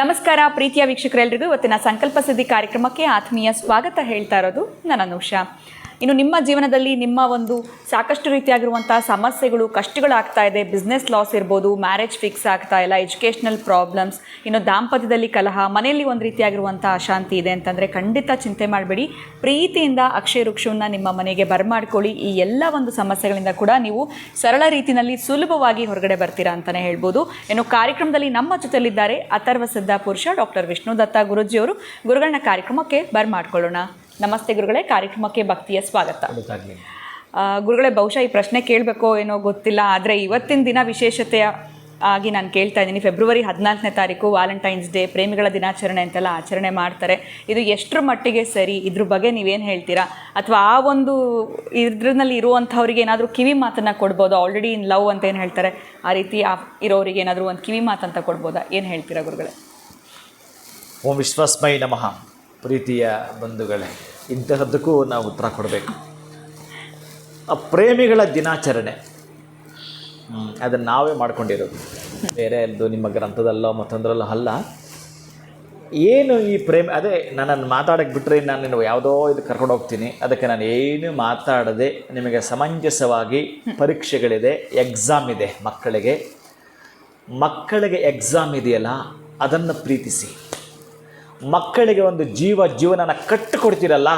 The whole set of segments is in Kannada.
ನಮಸ್ಕಾರ ಪ್ರೀತಿಯ ವೀಕ್ಷಕರೆಲ್ಲರಿಗೂ ಇವತ್ತಿನ ಸಂಕಲ್ಪ ಸಿದ್ಧಿ ಕಾರ್ಯಕ್ರಮಕ್ಕೆ ಆತ್ಮೀಯ ಸ್ವಾಗತ ಹೇಳ್ತಾ ಇರೋದು ನಾನು ಅನುಷಾ. ಇನ್ನು ನಿಮ್ಮ ಜೀವನದಲ್ಲಿ ನಿಮ್ಮ ಒಂದು ಸಾಕಷ್ಟು ರೀತಿಯಾಗಿರುವಂಥ ಸಮಸ್ಯೆಗಳು ಕಷ್ಟಗಳಾಗ್ತಾ ಇದೆ. ಬಿಸ್ನೆಸ್ ಲಾಸ್ ಇರ್ಬೋದು, ಮ್ಯಾರೇಜ್ ಫಿಕ್ಸ್ ಆಗ್ತಾ ಇಲ್ಲ, ಎಜುಕೇಷ್ನಲ್ ಪ್ರಾಬ್ಲಮ್ಸ್, ಇನ್ನು ದಾಂಪತ್ಯದಲ್ಲಿ ಕಲಹ, ಮನೆಯಲ್ಲಿ ಒಂದು ರೀತಿಯಾಗಿರುವಂಥ ಅಶಾಂತಿ ಇದೆ ಅಂತಂದರೆ ಖಂಡಿತ ಚಿಂತೆ ಮಾಡಬೇಡಿ. ಪ್ರೀತಿಯಿಂದ ಅಕ್ಷಯ ವೃಕ್ಷವನ್ನು ನಿಮ್ಮ ಮನೆಗೆ ಬರಮಾಡ್ಕೊಳ್ಳಿ. ಈ ಎಲ್ಲ ಒಂದು ಸಮಸ್ಯೆಗಳಿಂದ ಕೂಡ ನೀವು ಸರಳ ರೀತಿಯಲ್ಲಿ ಸುಲಭವಾಗಿ ಹೊರಗಡೆ ಬರ್ತೀರಾ ಅಂತಲೇ ಹೇಳ್ಬೋದು. ಇನ್ನು ಕಾರ್ಯಕ್ರಮದಲ್ಲಿ ನಮ್ಮ ಜೊತೆಲಿದ್ದಾರೆ ಅಥರ್ವ ಸಿದ್ಧ ಪುರುಷ ಡಾಕ್ಟರ್ ವಿಷ್ಣು ದತ್ತ ಗುರೂಜಿಯವರು. ಗುರುಗಳನ್ನ ಕಾರ್ಯಕ್ರಮಕ್ಕೆ ಬರಮಾಡ್ಕೊಳ್ಳೋಣ. ನಮಸ್ತೆ ಗುರುಗಳೇ, ಕಾರ್ಯಕ್ರಮಕ್ಕೆ ಭಕ್ತಿಯ ಸ್ವಾಗತ. ಗುರುಗಳೇ, ಬಹುಶಃ ಈ ಪ್ರಶ್ನೆ ಕೇಳಬೇಕೋ ಏನೋ ಗೊತ್ತಿಲ್ಲ, ಆದರೆ ಇವತ್ತಿನ ದಿನ ವಿಶೇಷತೆಯ ಆಗಿ ನಾನು ಕೇಳ್ತಾ ಇದ್ದೀನಿ. ಫೆಬ್ರವರಿ 14ನೇ ತಾರೀಕು ವ್ಯಾಲೆಂಟೈನ್ಸ್ ಡೇ, ಪ್ರೇಮಿಗಳ ದಿನಾಚರಣೆ ಅಂತೆಲ್ಲ ಆಚರಣೆ ಮಾಡ್ತಾರೆ. ಇದು ಎಷ್ಟರ ಮಟ್ಟಿಗೆ ಸರಿ? ಇದ್ರ ಬಗ್ಗೆ ನೀವೇನು ಹೇಳ್ತೀರಾ? ಅಥವಾ ಆ ಒಂದು ಇದ್ರಲ್ಲಿ ಇರುವಂಥವ್ರಿಗೆ ಏನಾದರೂ ಕಿವಿ ಮಾತನ್ನು ಕೊಡ್ಬೋದಾ? ಆಲ್ರೆಡಿ ಇನ್ ಲವ್ ಅಂತ ಏನು ಹೇಳ್ತಾರೆ, ಆ ರೀತಿ ಇರೋರಿಗೆ ಏನಾದರೂ ಒಂದು ಕಿವಿ ಮಾತಂತ ಕೊಡ್ಬೋದಾ? ಏನು ಹೇಳ್ತೀರಾ ಗುರುಗಳೇ? ಓಂ ವಿಶ್ವಸ್ಮೈ ನಮಃ. ಪ್ರೀತಿಯ ಬಂಧುಗಳೇ, ಇಂತಹದ್ದಕ್ಕೂ ನಾವು ಉತ್ತರ ಕೊಡಬೇಕು. ಪ್ರೇಮಿಗಳ ದಿನಾಚರಣೆ ಅದನ್ನು ನಾವೇ ಮಾಡ್ಕೊಂಡಿರೋದು, ಬೇರೆ ಎಲ್ಲದು ನಿಮ್ಮ ಗ್ರಂಥದಲ್ಲೋ ಮತ್ತೊಂದರಲ್ಲೋ ಅಲ್ಲ. ಏನು ಈ ಪ್ರೇಮ, ಅದೇ ನನ್ನನ್ನು ಮಾತಾಡೋಕ್ಕೆ ಬಿಟ್ಟರೆ ನಾನು ಯಾವುದೋ ಇದು ಕರ್ಕೊಂಡು ಹೋಗ್ತೀನಿ. ಅದಕ್ಕೆ ನಾನು ಏನು ಮಾತಾಡದೆ ನಿಮಗೆ ಸಮಂಜಸವಾಗಿ, ಪರೀಕ್ಷೆಗಳಿದೆ, ಎಕ್ಸಾಮ್ ಇದೆ ಮಕ್ಕಳಿಗೆ ಎಕ್ಸಾಮ್ ಇದೆಯಲ್ಲ, ಅದನ್ನು ಪ್ರೀತಿಸಿ. ಮಕ್ಕಳಿಗೆ ಒಂದು ಜೀವನನ ಕಟ್ಟಿಕೊಡ್ತೀರಲ್ಲ,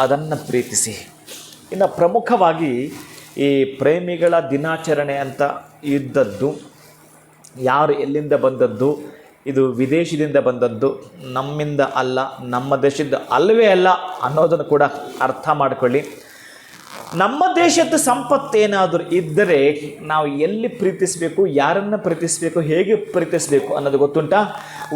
ಅದನ್ನು ಪ್ರೀತಿಸಿ. ಇನ್ನು ಪ್ರಮುಖವಾಗಿ ಈ ಪ್ರೇಮಿಗಳ ದಿನಾಚರಣೆ ಅಂತ ಇದ್ದದ್ದು ಯಾರು ಎಲ್ಲಿಂದ ಬಂದದ್ದು, ಇದು ವಿದೇಶದಿಂದ ಬಂದದ್ದು, ನಮ್ಮಿಂದ ಅಲ್ಲ, ನಮ್ಮ ದೇಶದ ಅಲ್ಲವೇ ಅಲ್ಲ ಅನ್ನೋದನ್ನು ಕೂಡ ಅರ್ಥ ಮಾಡಿಕೊಳ್ಳಿ. ನಮ್ಮ ದೇಶದ ಸಂಪತ್ತೇನಾದರೂ ಇದ್ದರೆ ನಾವು ಎಲ್ಲಿ ಪ್ರೀತಿಸಬೇಕು, ಯಾರನ್ನು ಪ್ರೀತಿಸಬೇಕು, ಹೇಗೆ ಪ್ರೀತಿಸಬೇಕು ಅನ್ನೋದು ಗೊತ್ತುಂಟಾ?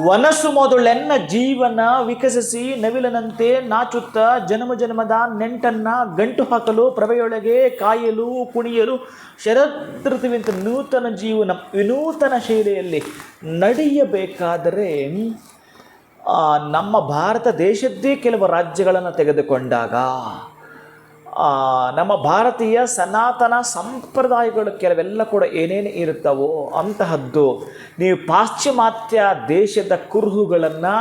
ವನಸ್ಸು ಮೊದಲೆನ್ನ ಜೀವನ ವಿಕಸಿಸಿ ನವಿಲನಂತೆ ನಾಚುತ್ತಾ ಜನ್ಮದ ನೆಂಟನ್ನು ಗಂಟು ಹಾಕಲು ಪ್ರಭೆಯೊಳಗೆ ಕಾಯಲು ಕುಣಿಯಲು ಶರದೃತುವಿಂತ ನೂತನ ಜೀವನ ವಿನೂತನ ಶೈಲಿಯಲ್ಲಿ ನಡೆಯಬೇಕಾದರೆ ನಮ್ಮ ಭಾರತ ದೇಶದ್ದೇ ಕೆಲವು ರಾಜ್ಯಗಳನ್ನು ತೆಗೆದುಕೊಂಡಾಗ ನಮ್ಮ ಭಾರತೀಯ ಸನಾತನ ಸಂಪ್ರದಾಯಗಳು ಕೆಲವೆಲ್ಲ ಕೂಡ ಏನೇನು ಇರುತ್ತವೋ ಅಂತಹದ್ದು ನೀವು ಪಾಶ್ಚಿಮಾತ್ಯ ದೇಶದ ಕುರುಹುಗಳನ್ನು,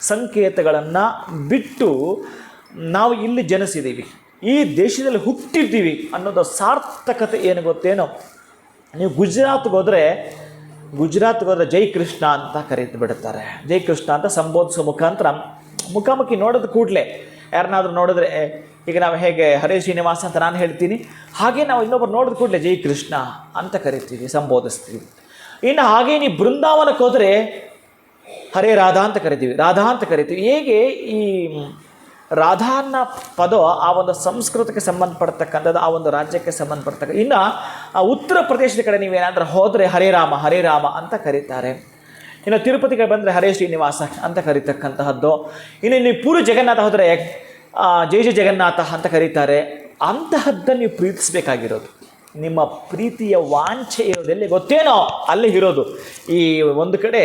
ಸಂಕೇತಗಳನ್ನು ಬಿಟ್ಟು ನಾವು ಇಲ್ಲಿ ಜನಿಸಿದ್ದೀವಿ, ಈ ದೇಶದಲ್ಲಿ ಹುಟ್ಟಿದ್ದೀವಿ ಅನ್ನೋದು ಸಾರ್ಥಕತೆ ಏನು ಗೊತ್ತೇನೋ? ನೀವು ಗುಜರಾತ್ಗೆ ಹೋದರೆ ಜೈ ಕೃಷ್ಣ ಅಂತ ಕರೀತು ಬಿಡುತ್ತಾರೆ. ಜೈ ಕೃಷ್ಣ ಅಂತ ಸಂಬೋಧಿಸೋ ಮುಖಾಂತರ ಮುಖಾಮುಖಿ ನೋಡೋದು ಕೂಡಲೇ ಯಾರನ್ನಾದ್ರೂ ನೋಡಿದ್ರೆ, ಈಗ ನಾವು ಹೇಗೆ ಹರೇ ಶ್ರೀನಿವಾಸ ಅಂತ ನಾನು ಹೇಳ್ತೀನಿ, ಹಾಗೆ ನಾವು ಇನ್ನೊಬ್ಬರು ನೋಡಿದ ಕೂಡಲೇ ಜೈ ಕೃಷ್ಣ ಅಂತ ಕರಿತೀವಿ, ಸಂಬೋಧಿಸ್ತೀವಿ. ಇನ್ನು ಹಾಗೆ ನೀವು ಬೃಂದಾವನಕ್ಕೆ ಹೋದರೆ ಹರೇ ರಾಧಾ ಅಂತ ಕರಿತೀವಿ. ಹೇಗೆ ಈ ರಾಧಾ ಅನ್ನೋ ಪದ ಆ ಒಂದು ಸಂಸ್ಕೃತಕ್ಕೆ ಸಂಬಂಧಪಡ್ತಕ್ಕಂಥದ್ದು, ಆ ಒಂದು ರಾಜ್ಯಕ್ಕೆ ಸಂಬಂಧಪಡ್ತಕ್ಕ. ಇನ್ನು ಉತ್ತರ ಪ್ರದೇಶದ ಕಡೆ ನೀವೇನಾದರೂ ಹೋದರೆ ಹರೇ ರಾಮ ಅಂತ ಕರೀತಾರೆ. ಇನ್ನು ತಿರುಪತಿಗೆ ಬಂದರೆ ಹರೇ ಶ್ರೀನಿವಾಸ ಅಂತ ಕರೀತಕ್ಕಂತಹದ್ದು. ಇನ್ನು ನೀವು ಪೂರಿ ಜಗನ್ನಾಥ ಹೋದರೆ ಜೈ ಜಗನ್ನಾಥ ಅಂತ ಕರೀತಾರೆ. ಅಂತಹದ್ದನ್ನು ನೀವು ಪ್ರೀತಿಸಬೇಕಾಗಿರೋದು. ನಿಮ್ಮ ಪ್ರೀತಿಯ ವಾಂಛೆ ಇರೋದೆಲ್ಲಿ ಗೊತ್ತೇನೋ ಅಲ್ಲಿ ಇರೋದು. ಈ ಒಂದು ಕಡೆ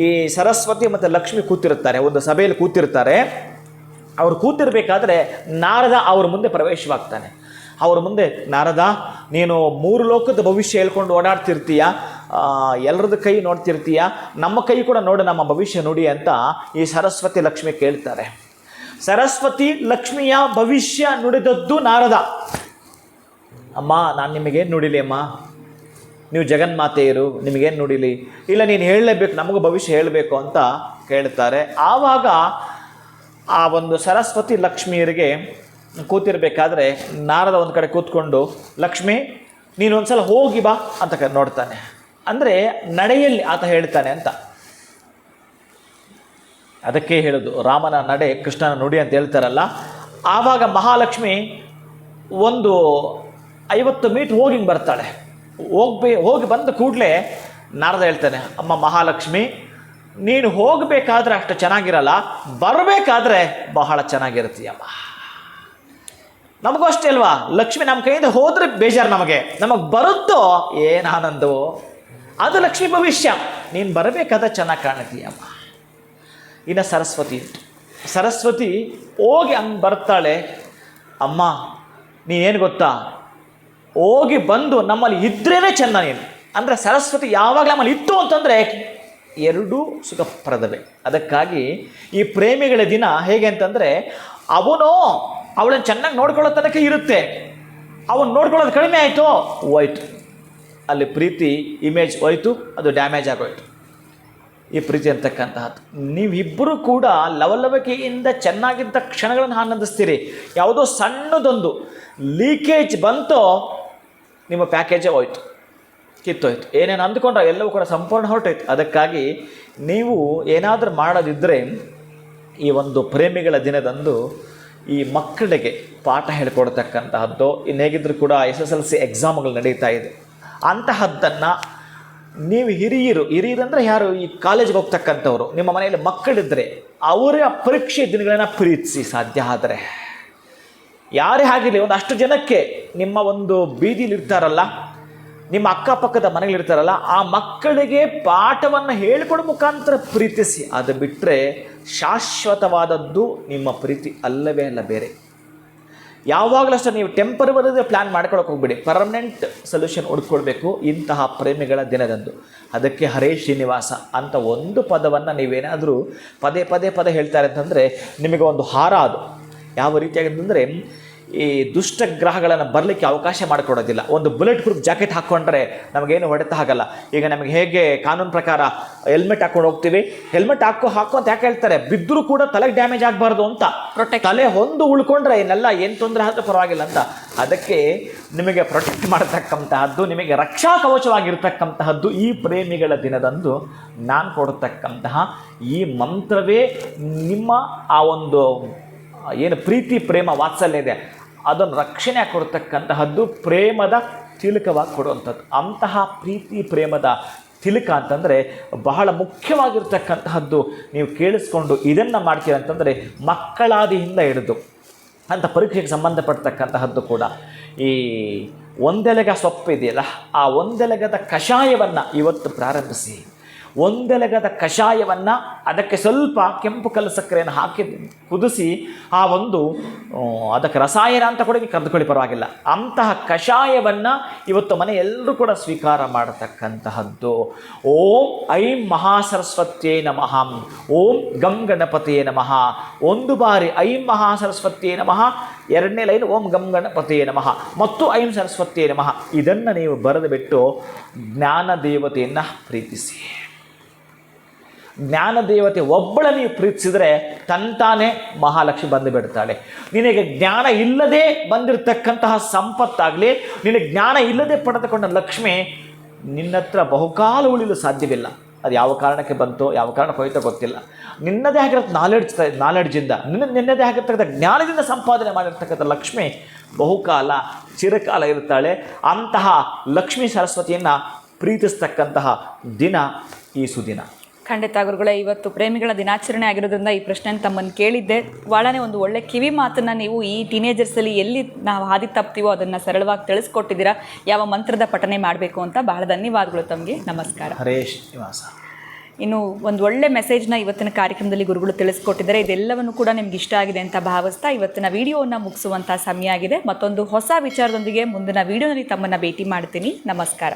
ಈ ಸರಸ್ವತಿ ಮತ್ತು ಲಕ್ಷ್ಮಿ ಕೂತಿರುತ್ತಾರೆ, ಒಂದು ಸಭೆಯಲ್ಲಿ ಕೂತಿರ್ತಾರೆ. ಅವರು ಕೂತಿರ್ಬೇಕಾದ್ರೆ ನಾರದ ಅವ್ರ ಮುಂದೆ ಪ್ರವೇಶವಾಗ್ತಾನೆ. ಅವ್ರ ಮುಂದೆ, ನಾರದ, ನೀನು 3 ಲೋಕದ ಭವಿಷ್ಯ ಹೇಳ್ಕೊಂಡು ಓಡಾಡ್ತಿರ್ತೀಯ, ಎಲ್ಲರದ್ದು ಕೈ ನೋಡ್ತಿರ್ತೀಯ, ನಮ್ಮ ಕೈ ಕೂಡ ನೋಡು, ನಮ್ಮ ಭವಿಷ್ಯ ನುಡಿ ಅಂತ ಈ ಸರಸ್ವತಿ ಲಕ್ಷ್ಮಿ ಕೇಳ್ತಾರೆ. ಸರಸ್ವತಿ ಲಕ್ಷ್ಮಿಯ ಭವಿಷ್ಯ ನುಡಿದದ್ದು ನಾರದ. ಅಮ್ಮ, ನಾನು ನಿಮಗೇನು ನುಡಿಲಿ ಅಮ್ಮ, ನೀವು ಜಗನ್ಮಾತೆಯರು, ನಿಮಗೇನು ನುಡಿಲಿ? ಇಲ್ಲ, ನೀನು ಹೇಳಲೇಬೇಕು, ನಮಗೂ ಭವಿಷ್ಯ ಹೇಳಬೇಕು ಅಂತ ಕೇಳ್ತಾರೆ. ಆವಾಗ ಆ ಒಂದು ಸರಸ್ವತಿ ಲಕ್ಷ್ಮಿಯರಿಗೆ ಕೂತಿರ್ಬೇಕಾದ್ರೆ ನಾರದ ಒಂದು ಕಡೆ ಕೂತ್ಕೊಂಡು, ಲಕ್ಷ್ಮಿ ನೀನು ಒಂದು ಸಲ ಹೋಗಿ ಬಾ ಅಂತ ನೋಡ್ತಾನೆ. ಅಂದರೆ ನಡೆಯಲ್ಲಿ ಆತ ಹೇಳ್ತಾನೆ ಅಂತ. ಅದಕ್ಕೆ ಹೇಳೋದು ರಾಮನ ನಡೆ ಕೃಷ್ಣನ ನುಡಿ ಅಂತ ಹೇಳ್ತಾರಲ್ಲ. ಆವಾಗ ಮಹಾಲಕ್ಷ್ಮಿ ಒಂದು 50 ಮೀಟ್ರ್ ಹೋಗಿ ಬರ್ತಾಳೆ. ಹೋಗಿ ಬಂದ ಕೂಡಲೇ ನಾರದ ಹೇಳ್ತಾನೆ, ಅಮ್ಮ ಮಹಾಲಕ್ಷ್ಮಿ, ನೀನು ಹೋಗಬೇಕಾದ್ರೆ ಅಷ್ಟು ಚೆನ್ನಾಗಿರಲ್ಲ, ಬರಬೇಕಾದ್ರೆ ಬಹಳ ಚೆನ್ನಾಗಿರ್ತೀಯಮ್ಮ. ನಮಗೂ ಅಷ್ಟೇ ಅಲ್ವಾ, ಲಕ್ಷ್ಮಿ ನಮ್ಮ ಕೈಯಿಂದ ಹೋದರೆ ಬೇಜಾರು, ನಮಗೆ ಬರುತ್ತೋ ಏನು ಆನಂದವೋ, ಅದು ಲಕ್ಷ್ಮಿ ಭವಿಷ್ಯ. ನೀನು ಬರಬೇಕಾದ್ರೆ ಚೆನ್ನಾಗಿ ಕಾಣುತ್ತೀಯಮ್ಮ. ಇನ್ನು ಸರಸ್ವತಿ ಹೋಗಿ ಹಂಗೆ ಬರ್ತಾಳೆ. ಅಮ್ಮ, ನೀನೇನು ಗೊತ್ತಾ, ಹೋಗಿ ಬಂದು ನಮ್ಮಲ್ಲಿ ಇದ್ರೇ ಚೆನ್ನ ನೀನು. ಅಂದರೆ ಸರಸ್ವತಿ ಯಾವಾಗಲೂ ನಮ್ಮಲ್ಲಿ ಇತ್ತು ಅಂತಂದರೆ ಎರಡೂ ಸುಖಪ್ರದವೇ. ಅದಕ್ಕಾಗಿ ಈ ಪ್ರೇಮಿಗಳ ದಿನ ಹೇಗೆ ಅಂತಂದರೆ, ಅವನು ಅವಳನ್ನು ಚೆನ್ನಾಗಿ ನೋಡ್ಕೊಳ್ಳೋ ತನಕ ಇರುತ್ತೆ, ಅವನು ನೋಡ್ಕೊಳ್ಳೋದು ಕಡಿಮೆ ಆಯಿತು, ಹೋಯ್ತು, ಅಲ್ಲಿ ಪ್ರೀತಿ ಇಮೇಜ್ ಹೋಯ್ತು, ಅದು ಡ್ಯಾಮೇಜ್ ಆಗೋಯ್ತು. ಈ ಪ್ರೀತಿ ಅಂತಕ್ಕಂತಹದ್ದು ನೀವಿಬ್ಬರೂ ಕೂಡ ಲವಲವಿಕೆಯಿಂದ ಚೆನ್ನಾಗಿದ್ದ ಕ್ಷಣಗಳನ್ನು ಆನಂದಿಸ್ತೀರಿ. ಯಾವುದೋ ಸಣ್ಣದೊಂದು ಲೀಕೇಜ್ ಬಂತೋ ನಿಮ್ಮ ಪ್ಯಾಕೇಜೇ ಹೋಯ್ತು, ಕಿತ್ತೋಯ್ತು. ಏನೇನು ಅಂದ್ಕೊಂಡ್ರೆ ಎಲ್ಲವೂ ಕೂಡ ಸಂಪೂರ್ಣ ಹೊರಟೋಯ್ತು. ಅದಕ್ಕಾಗಿ ನೀವು ಏನಾದರೂ ಮಾಡೋದಿದ್ದರೆ ಈ ಒಂದು ಪ್ರೇಮಿಗಳ ದಿನದಂದು ಈ ಮಕ್ಕಳಿಗೆ ಪಾಠ ಹೇಳಿಕೊಡ್ತಕ್ಕಂತಹದ್ದು, ಇನ್ನು ಹೇಗಿದ್ದರೂ ಕೂಡ SSLC ಎಕ್ಸಾಮ್ಗಳು ನಡೀತಾ ಇದೆ, ಅಂತಹದ್ದನ್ನು ನೀವು ಹಿರಿಯರಂದರೆ ಯಾರು, ಈ ಕಾಲೇಜ್ಗೆ ಹೋಗ್ತಕ್ಕಂಥವ್ರು, ನಿಮ್ಮ ಮನೆಯಲ್ಲಿ ಮಕ್ಕಳಿದ್ದರೆ ಅವರ ಪರೀಕ್ಷೆ ದಿನಗಳನ್ನು ಪ್ರೀತಿಸಿ. ಸಾಧ್ಯ ಆದರೆ ಯಾರೇ ಆಗಿರಲಿ, ಒಂದು ಅಷ್ಟು ಜನಕ್ಕೆ ನಿಮ್ಮ ಒಂದು ಬೀದಿಲಿ ಇರ್ತಾರಲ್ಲ, ನಿಮ್ಮ ಅಕ್ಕಪಕ್ಕದ ಮನೆಗಳಿರ್ತಾರಲ್ಲ, ಆ ಮಕ್ಕಳಿಗೆ ಪಾಠವನ್ನು ಹೇಳಿಕೊಡೋ ಮುಖಾಂತರ ಪ್ರೀತಿಸಿ. ಅದು ಬಿಟ್ಟರೆ ಶಾಶ್ವತವಾದದ್ದು ನಿಮ್ಮ ಪ್ರೀತಿ ಅಲ್ಲವೇ ಅಲ್ಲ ಬೇರೆ. ಯಾವಾಗಲೂ ಅಷ್ಟೇ ನೀವು ಟೆಂಪರವರಿ ಪ್ಲ್ಯಾನ್ ಮಾಡ್ಕೊಳಕ್ಕೆ ಹೋಗ್ಬಿಡಿ, ಪರ್ಮನೆಂಟ್ ಸೊಲ್ಯೂಷನ್ ಹುಡ್ಕೊಳ್ಬೇಕು ಇಂತಹ ಪ್ರೇಮಿಗಳ ದಿನದಂದು. ಅದಕ್ಕೆ ಹರೇ ಶ್ರೀನಿವಾಸ ಅಂತ ಒಂದು ಪದವನ್ನು ನೀವೇನಾದರೂ ಪದೇ ಪದೇ ಹೇಳ್ತಾರೆ ಅಂತಂದರೆ ನಿಮಗೆ ಒಂದು ಹಾರ. ಅದು ಯಾವ ರೀತಿಯಾಗಿ ಅಂತಂದರೆ, ಈ ದುಷ್ಟ ಗ್ರಹಗಳನ್ನು ಬರಲಿಕ್ಕೆ ಅವಕಾಶ ಮಾಡಿಕೊಡೋದಿಲ್ಲ. ಒಂದು ಬುಲೆಟ್ ಪ್ರೂಫ್ ಜಾಕೆಟ್ ಹಾಕ್ಕೊಂಡ್ರೆ ನಮಗೇನು ಹೊಡೆತ ಆಗಲ್ಲ. ಈಗ ನಮಗೆ ಹೇಗೆ ಕಾನೂನು ಪ್ರಕಾರ ಹೆಲ್ಮೆಟ್ ಹಾಕ್ಕೊಂಡು ಹೋಗ್ತೀವಿ, ಹೆಲ್ಮೆಟ್ ಹಾಕು ಅಂತ ಯಾಕೆ ಹೇಳ್ತಾರೆ, ಬಿದ್ದರೂ ಕೂಡ ತಲೆಗೆ ಡ್ಯಾಮೇಜ್ ಆಗಬಾರ್ದು ಅಂತ, ತಲೆ ಹೊಂದು ಉಳ್ಕೊಂಡ್ರೆ ಏನೆಲ್ಲ ಏನು ತೊಂದರೆ ಆದರೂ ಪರವಾಗಿಲ್ಲ ಅಂತ. ಅದಕ್ಕೆ ನಿಮಗೆ ಪ್ರೊಟೆಕ್ಟ್ ಮಾಡತಕ್ಕಂತಹದ್ದು, ನಿಮಗೆ ರಕ್ಷಾ ಕವಚವಾಗಿರ್ತಕ್ಕಂತಹದ್ದು ಈ ಪ್ರೇಮಿಗಳ ದಿನದಂದು ನಾನು ಕೊಡತಕ್ಕಂತಹ ಈ ಮಂತ್ರವೇ ನಿಮ್ಮ ಆ ಒಂದು ಏನು ಪ್ರೀತಿ ಪ್ರೇಮ ವಾತ್ಸಲ್ಯ ಇದೆ ಅದನ್ನು ರಕ್ಷಣೆ ಕೊಡ್ತಕ್ಕಂತಹದ್ದು, ಪ್ರೇಮದ ತಿಲಕವಾಗಿ ಕೊಡುವಂಥದ್ದು. ಅಂತಹ ಪ್ರೀತಿ ಪ್ರೇಮದ ತಿಲಕ ಅಂತಂದರೆ ಬಹಳ ಮುಖ್ಯವಾಗಿರ್ತಕ್ಕಂತಹದ್ದು. ನೀವು ಕೇಳಿಸ್ಕೊಂಡು ಇದನ್ನು ಮಾಡ್ತೀರ ಅಂತಂದರೆ ಮಕ್ಕಳಾದಿಯಿಂದ ಹಿಡಿದು ಅಂತ ಪರೀಕ್ಷೆಗೆ ಸಂಬಂಧಪಡ್ತಕ್ಕಂತಹದ್ದು ಕೂಡ ಈ ಒಂದೆಲಗ ಸೊಪ್ಪು ಇದೆಯಲ್ಲ, ಆ ಒಂದೆಲಗದ ಕಷಾಯವನ್ನು ಇವತ್ತು ಪ್ರಾರಂಭಿಸಿ. ಒಂದೆಲಗದ ಕಷಾಯವನ್ನು ಅದಕ್ಕೆ ಸ್ವಲ್ಪ ಕೆಂಪು ಕಲ್ಲು ಸಕ್ಕರೆಯನ್ನು ಹಾಕಿ ಕುದಿಸಿ, ಆ ಒಂದು ಅದಕ್ಕೆ ರಸಾಯನ ಅಂತ ಕೂಡ ಕರೆದುಕೊಳ್ಳಿ ಪರವಾಗಿಲ್ಲ, ಅಂತಹ ಕಷಾಯವನ್ನು ಇವತ್ತು ಮನೆ ಎಲ್ಲರೂ ಕೂಡ ಸ್ವೀಕಾರ ಮಾಡತಕ್ಕಂತಹದ್ದು. ಓಂ ಐಂ ಮಹಾಸರಸ್ವತ್ಯೇ ನಮಃ, ಓಂ ಗಂ ಗಣಪತಿಯೇ ನಮಃ. ಒಂದು ಬಾರಿ ಐಂ ಮಹಾಸರಸ್ವತ್ಯೇ ನಮಃ, ಎರಡನೇ ಲೈನ್ ಓಂ ಗಂ ಗಣಪತಿಯೇ ನಮಃ ಮತ್ತು ಐಂ ಸರಸ್ವತ್ಯೇ ನಮಃ. ಇದನ್ನು ನೀವು ಬರೆದು ಬಿಟ್ಟು ಜ್ಞಾನ ದೇವತೆಯನ್ನು ಪ್ರೀತಿಸಿ. ಜ್ಞಾನ ದೇವತೆ ಒಬ್ಬಳ ನೀವು ಪ್ರೀತಿಸಿದರೆ ತಂತಾನೇ ಮಹಾಲಕ್ಷ್ಮಿ ಬಂದು ಬಿಡ್ತಾಳೆ. ನಿನಗೆ ಜ್ಞಾನ ಇಲ್ಲದೆ ಬಂದಿರತಕ್ಕಂತಹ ಸಂಪತ್ತಾಗಲಿ, ನಿನಗೆ ಜ್ಞಾನ ಇಲ್ಲದೆ ಪಡೆದುಕೊಂಡ ಲಕ್ಷ್ಮಿ ನಿನ್ನತ್ರ ಬಹುಕಾಲ ಉಳಿಯಲು ಸಾಧ್ಯವಿಲ್ಲ. ಅದು ಯಾವ ಕಾರಣಕ್ಕೆ ಬಂತೋ, ಯಾವ ಕಾರಣಕ್ಕೆ ಹೋಯ್ತೋ ಗೊತ್ತಿಲ್ಲ. ನಿನ್ನದೇ ಆಗಿರೋ ನಾಲೆಡ್ಜಿಂದ ನಿನ್ನದೇ ಆಗಿರ್ತಕ್ಕಂಥ ಜ್ಞಾನದಿಂದ ಸಂಪಾದನೆ ಮಾಡಿರ್ತಕ್ಕಂಥ ಲಕ್ಷ್ಮಿ ಬಹುಕಾಲ ಚಿರಕಾಲ ಇರ್ತಾಳೆ. ಅಂತಹ ಲಕ್ಷ್ಮೀ ಸರಸ್ವತಿಯನ್ನು ಪ್ರೀತಿಸ್ತಕ್ಕಂತಹ ದಿನ ಈ ಸುದಿನ. ಖಂಡಿತ ಗುರುಗಳೇ, ಇವತ್ತು ಪ್ರೇಮಿಗಳ ದಿನಾಚರಣೆ ಆಗಿರೋದ್ರಿಂದ ಈ ಪ್ರಶ್ನೆ ತಮ್ಮನ್ನು ಕೇಳಿದ್ದೆ. ಭಾಳನೇ ಒಂದು ಒಳ್ಳೆ ಕಿವಿ ಮಾತನ್ನು ನೀವು ಈ ಟೀನೇಜರ್ಸಲ್ಲಿ ಎಲ್ಲಿ ನಾವು ಹಾದಿ ತಪ್ತೀವೋ ಅದನ್ನು ಸರಳವಾಗಿ ತಿಳಿಸ್ಕೊಟ್ಟಿದ್ದೀರಾ, ಯಾವ ಮಂತ್ರದ ಪಠನೆ ಮಾಡಬೇಕು ಅಂತ. ಬಹಳ ಧನ್ಯವಾದಗಳು ತಮಗೆ. ನಮಸ್ಕಾರ. ಹರೇ ಶ್ರೀನಿವಾಸ. ಇನ್ನು ಒಂದು ಒಳ್ಳೆ ಮೆಸೇಜ್ನ ಇವತ್ತಿನ ಕಾರ್ಯಕ್ರಮದಲ್ಲಿ ಗುರುಗಳು ತಿಳಿಸ್ಕೊಟ್ಟಿದ್ದಾರೆ. ಇದೆಲ್ಲವನ್ನು ಕೂಡ ನಿಮ್ಗೆ ಇಷ್ಟ ಆಗಿದೆ ಅಂತ ಭಾವಿಸ್ತಾ ಇವತ್ತಿನ ವಿಡಿಯೋವನ್ನು ಮುಗಿಸುವಂಥ ಸಮಯ ಆಗಿದೆ. ಮತ್ತೊಂದು ಹೊಸ ವಿಚಾರದೊಂದಿಗೆ ಮುಂದಿನ ವಿಡಿಯೋನಲ್ಲಿ ತಮ್ಮನ್ನು ಭೇಟಿ ಮಾಡ್ತೀನಿ. ನಮಸ್ಕಾರ.